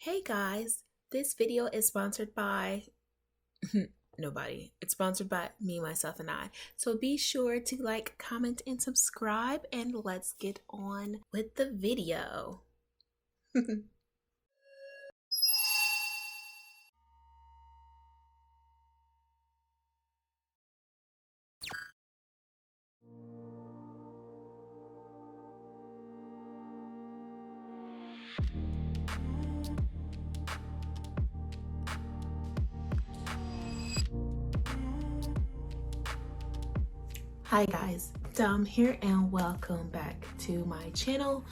Hey guys, this video is sponsored by nobody. It's sponsored by me, myself, and I. So be sure to like, comment, and subscribe, and let's get on with the video. Hi guys, Dom here and welcome back to my channel.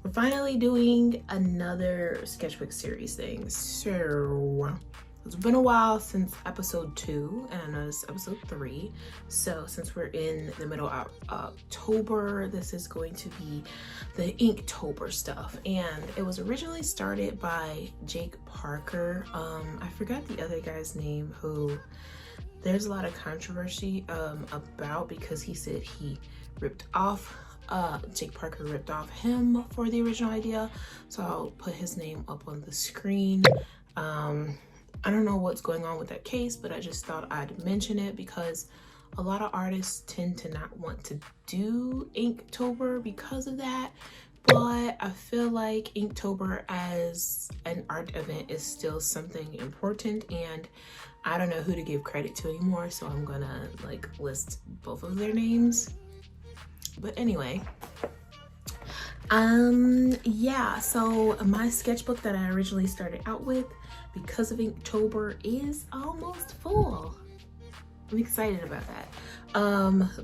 We're finally doing another sketchbook series thing. So it's been a while since episode 2 and I know this is episode 3. So since we're in the middle of October, this is going to be the Inktober stuff. And it was originally started by Jake Parker. I forgot the other guy's name who there's a lot of controversy about because he said he ripped off Jake Parker ripped off him for the original idea. So I'll put his name up on the screen. I don't know what's going on with that case, but I just thought I'd mention it because a lot of artists tend to not want to do Inktober because of that. But I feel like Inktober as an art event is still something important, and I don't know who to give credit to anymore, so I'm gonna like list both of their names. But anyway, yeah, so my sketchbook that I originally started out with because of Inktober is almost full. I'm excited about that.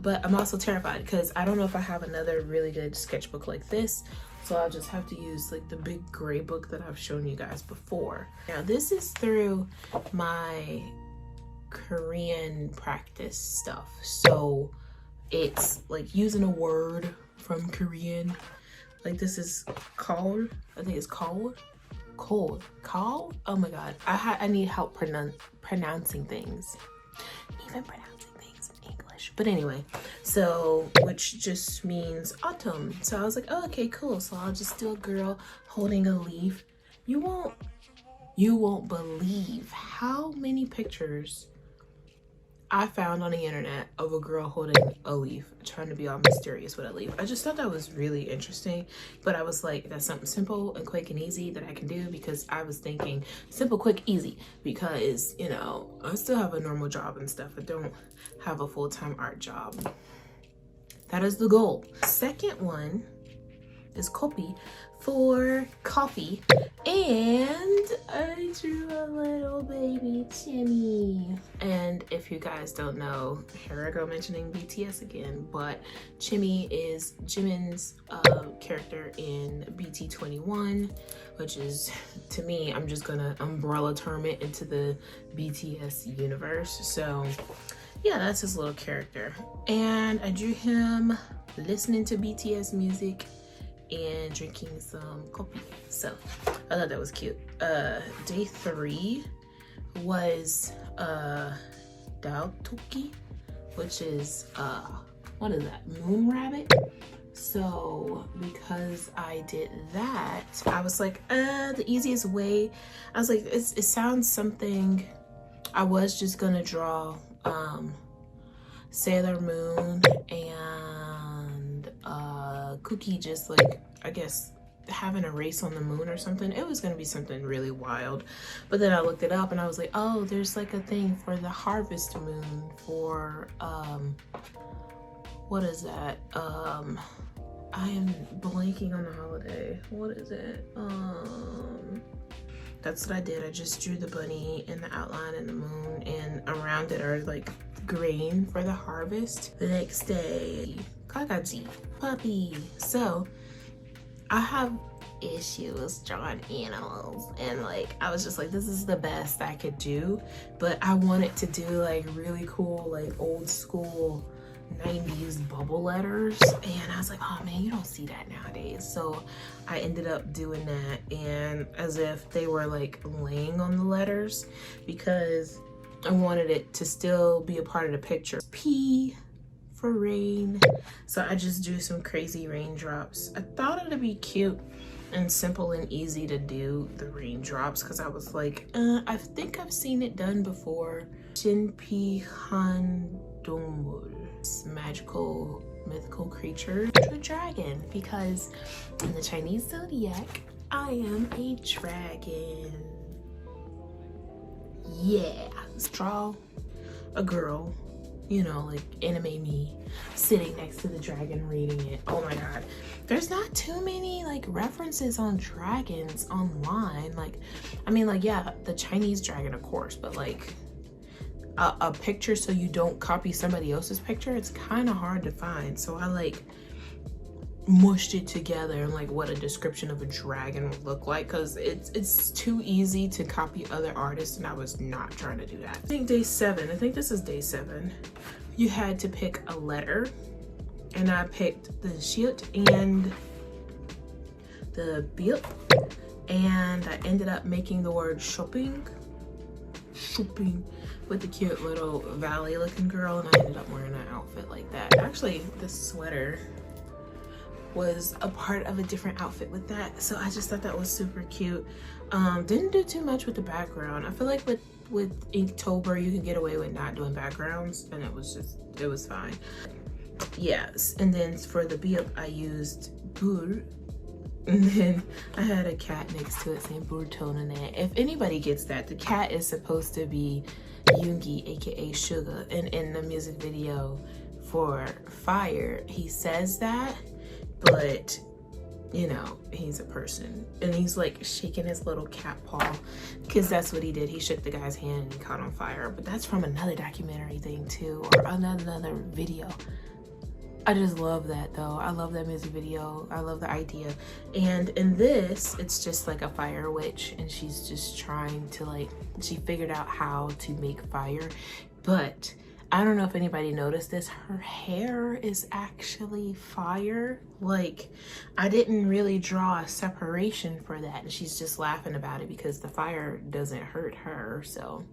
But I'm also terrified because I don't know if I have another really good sketchbook like this, so I'll just have to use like the big gray book that I've shown you guys before. Now this is through my Korean practice stuff, so it's like using a word from Korean. Like this is called, I think it's called. Oh my god, I need help pronouncing things, even pronouncing things in English. But anyway, so which just means autumn. So I was like, oh, okay, cool. So I'll just do a girl holding a leaf. You won't believe how many pictures I found on the internet of a girl holding a leaf, trying to be all mysterious with a leaf. I just thought that was really interesting, but I was like, that's something simple and quick and easy that I can do, because I was thinking simple, quick, easy, because, you know, I still have a normal job and stuff. I don't have a full-time art job. That is the goal. Second one is copy for coffee, and I drew a little baby Chimmy. And if you guys don't know, here I go mentioning BTS again, but Chimmy is Jimin's character in BT21, which is, to me, I'm just gonna umbrella term it into the BTS universe. So yeah, that's his little character, and I drew him listening to BTS music and drinking some coffee. So I thought that was cute. Day 3 was Daotoki, which is what is that, moon rabbit. So because I did that, I was like, the easiest way, I was like, it sounds something. I was just gonna draw Sailor Moon and Cookie just like, I guess, having a race on the moon or something. It was gonna be something really wild, but then I looked it up and I was like, oh, there's like a thing for the harvest moon for what is that, I am blanking on the holiday. What is it? That's what I did. I just drew the bunny and the outline and the moon, and around it are like grain for the harvest. The next day, Kakaji, puppy. So I have issues drawing animals, and like I was just like, this is the best I could do, but I wanted to do like really cool, like old school 90s bubble letters, and I was like, oh man, you don't see that nowadays. So I ended up doing that, and as if they were like laying on the letters, because I wanted it to still be a part of the picture. P for rain, so I just drew some crazy raindrops. I thought it'd be cute and simple and easy to do the raindrops, because I was like, I think I've seen it done before. Shinpi Han Dongmul, magical mythical creature, a dragon, because in the Chinese zodiac, I am a dragon. Yeah. Draw a girl, you know, like anime me, sitting next to the dragon reading it. Oh my god. There's not too many like references on dragons online. Like, I mean, like, yeah, the Chinese dragon, of course, but like a picture so you don't copy somebody else's picture, it's kind of hard to find. So I like mushed it together and like what a description of a dragon would look like, because it's too easy to copy other artists, and I was not trying to do that. I think day 7, I think this is day 7, you had to pick a letter, and I picked the shiut and the bill, and I ended up making the word shopping with the cute little valley looking girl, and I ended up wearing an outfit like that. Actually, this sweater was a part of a different outfit with that, so I just thought that was super cute. Didn't do too much with the background. I feel like with Inktober you can get away with not doing backgrounds, and it was fine. Yes, and then for the bill I used bur, and then I had a cat next to it saying burtonane. If anybody gets that, the cat is supposed to be Yoongi, aka Sugar, and in the music video for Fire he says that, but you know, he's a person, and he's like shaking his little cat paw, because that's what he did. He shook the guy's hand and he caught on fire. But that's from another documentary thing too, or another video. I just love that though. I love that music video. I love the idea. And in this, it's just like a fire witch, and she's just trying to like, she figured out how to make fire. But I don't know if anybody noticed this, her hair is actually fire. Like, I didn't really draw a separation for that, and she's just laughing about it because the fire doesn't hurt her. So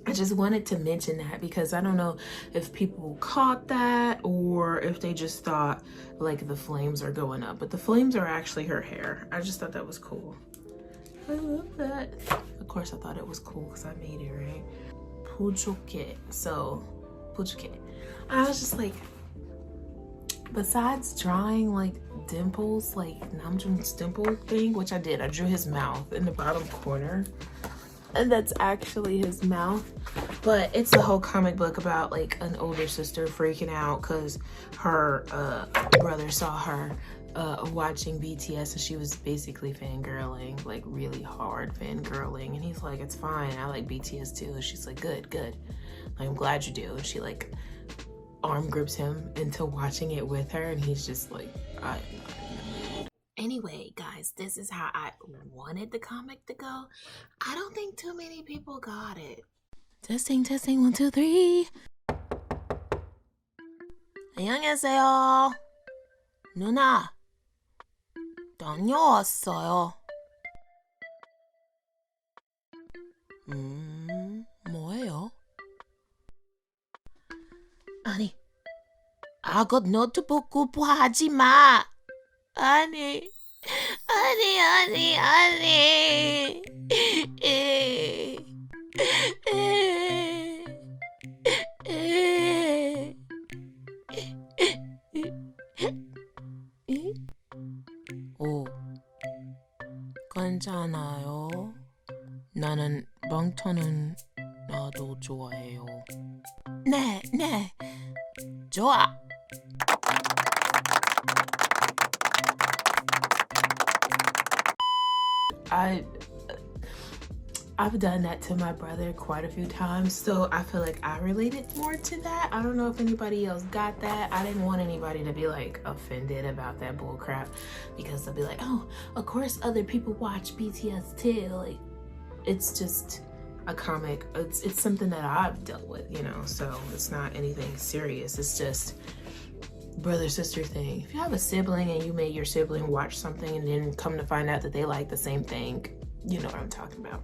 I just wanted to mention that, because I don't know if people caught that or if they just thought like the flames are going up, but the flames are actually her hair. I just thought that was cool. I love that. Of course I thought it was cool because I made it, right? Pujoke. So Pujoke. I was just like, besides drawing like dimples, like Namjoon's dimple thing, which I did, I drew his mouth in the bottom corner, and that's actually his mouth. But it's a whole comic book about like an older sister freaking out because her brother saw her watching BTS, and she was basically fangirling, like really hard fangirling, and he's like, it's fine, I like BTS too. And she's like, good, like, I'm glad you do. And she like arm grips him into watching it with her, and he's just like, Anyway, guys, this is how I wanted the comic to go. I don't think too many people got it. Testing, 1, 2, 3. 안녕하세요. 누나, 다녀왔어요. 뭐예요? 아니, 악어 노트북 구부하지 마. 아니. 오, 괜찮아요. 나는 멍터는 나도 좋아해요. 네, 좋아. I've done that to my brother quite a few times, so I feel like I related more to that. I don't know if anybody else got that. I didn't want anybody to be like offended about that bull crap, because they'll be like, oh, of course other people watch BTS too. Like, it's just a comic. It's something that I've dealt with, you know, so it's not anything serious. It's just brother-sister thing. If you have a sibling and you made your sibling watch something and then come to find out that they like the same thing, you know what I'm talking about.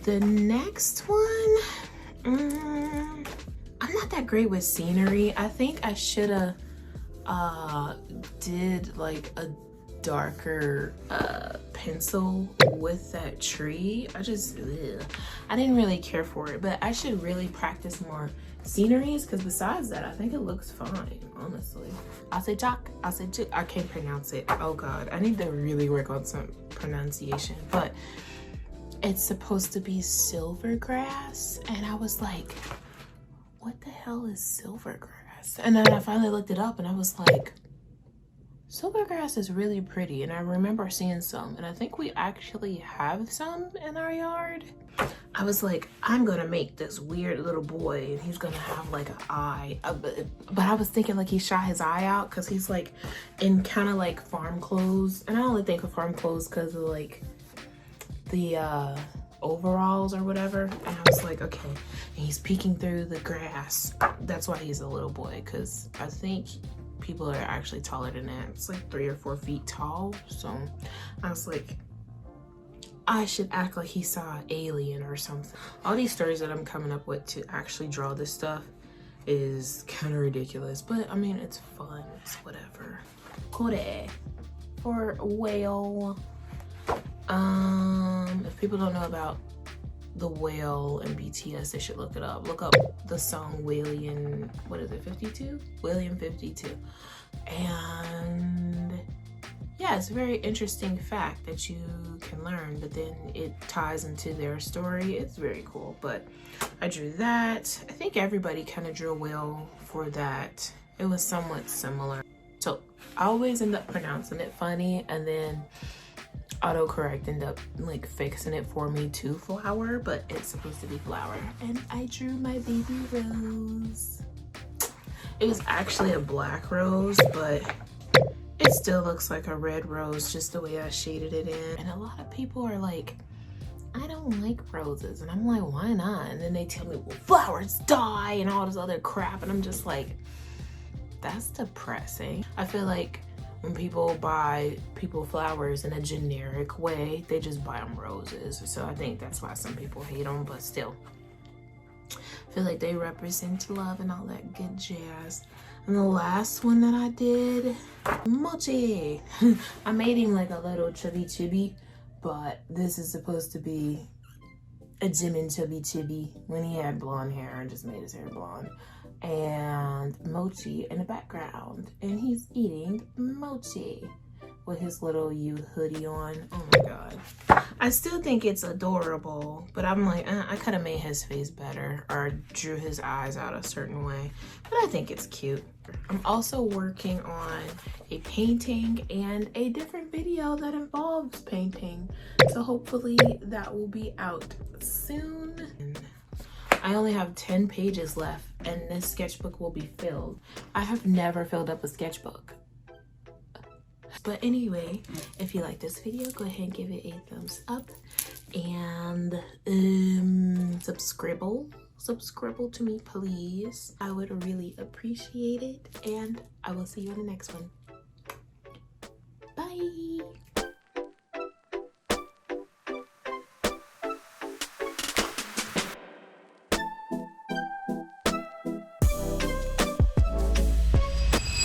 The next one, I'm not that great with scenery. I think I should have did like a darker pencil with that tree. I didn't really care for it, but I should really practice more sceneries, because besides that, I think it looks fine, honestly. I say chalk, I say chick. I can't pronounce it. Oh God, I need to really work on some pronunciation, but it's supposed to be silvergrass, and I was like, what the hell is silvergrass? And then I finally looked it up and I was like, silvergrass is really pretty, and I remember seeing some, and I think we actually have some in our yard. I was like, I'm gonna make this weird little boy and he's gonna have like an eye, but I was thinking like he shot his eye out because he's like in kind of like farm clothes, and I only think of farm clothes because of like the overalls or whatever, and I was like, okay, and he's peeking through the grass. That's why he's a little boy, because I think people are actually taller than that. It's like 3 or 4 feet tall. So I was like, I should act like he saw an alien or something. All these stories that I'm coming up with to actually draw this stuff is kind of ridiculous, but I mean, it's fun. It's whatever. Kore for whale. If people don't know about the whale and BTS, they should look it up. Look up the song Whalian, what is it, 52? Whalian 52. And yeah, it's a very interesting fact that you can learn, but then it ties into their story. It's very cool, but I drew that. I think everybody kind of drew a whale for that. It was somewhat similar. So I always end up pronouncing it funny, and then autocorrect end up like fixing it for me to flower, but it's supposed to be flower. And I drew my baby rose. It was actually a black rose, but it still looks like a red rose just the way I shaded it in. And a lot of people are like, I don't like roses, and I'm like, why not? And then they tell me, well, flowers die and all this other crap, and I'm just like, that's depressing. I feel like when people buy people flowers in a generic way, they just buy them roses. So I think that's why some people hate them, but still, I feel like they represent love and all that good jazz. And the last one that I did, Mochi. I made him like a little chubby chibi, but this is supposed to be a Jimin chubby chibi when he had blonde hair and just made his hair blonde. And mochi in the background, and he's eating mochi with his little U hoodie on. Oh my God, I still think it's adorable, but I'm like, I could have made his face better or drew his eyes out a certain way, but I think it's cute. I'm also working on a painting and a different video that involves painting, so hopefully that will be out soon. I only have 10 pages left and this sketchbook will be filled. I have never filled up a sketchbook. But anyway, if you like this video, go ahead and give it a thumbs up and subscribble to me, please. I would really appreciate it, and I will see you in the next one.